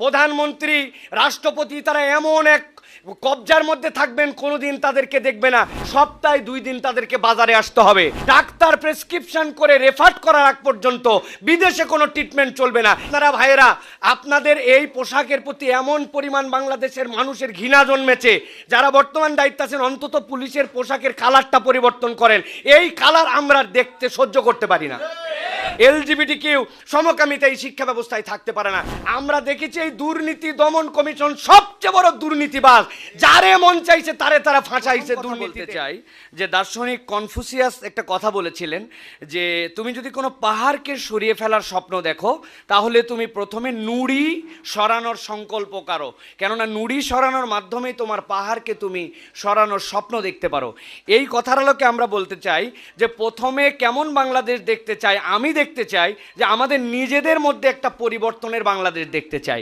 প্রধানমন্ত্রী, রাষ্ট্রপতি তারা এমন এক কবজার মধ্যে থাকবেন, কোনোদিন তাদেরকে দেখবে না। সপ্তাহে 2 দিন তাদেরকে বাজারে আসতে হবে। ডাক্তার প্রেসক্রিপশন করে রেফার করার আগ পর্যন্ত বিদেশে কোনো ট্রিটমেন্ট চলবে না। আপনারা ভাইয়েরা, আপনাদের এই পোশাকের প্রতি এমন পরিমাণ বাংলাদেশের মানুষের ঘৃণা জন্মেছে, যারা বর্তমান দায়িত্বে আছেন অন্তত পুলিশের পোশাকের কালারটা পরিবর্তন করেন। এই কালার আমরা দেখতে সহ্য করতে পারি না। LGBT সমকামিতা এই শিক্ষা ব্যবস্থায় থাকতে পারে না। আমরা দেখেছি এই দুর্নীতি দমন কমিশন সবচেয়ে বড় দুর্নীতিবাজ, যারে মন চাইছে তারে তারা ফাঁসাইছে। দুর্নীতি চাই যে দার্শনিক কনফুসিয়াস একটা কথা বলেছিলেন যে তুমি যদি কোনো পাহাড়কে সরিয়ে ফেলার স্বপ্ন দেখো, তাহলে তুমি প্রথমে নুড়ি সরানোর সংকল্প করো, কেননা নুড়ি সরানোর মাধ্যমেই তোমার পাহাড়কে তুমি সরানোর স্বপ্ন দেখতে পারো। এই কথার আলোকে আমরা বলতে চাই যে প্রথমে কেমন বাংলাদেশ দেখতে চাই, আমি দেখতে চাই যে আমাদের নিজেদের মধ্যে একটা পরিবর্তনের বাংলাদেশ দেখতে চাই।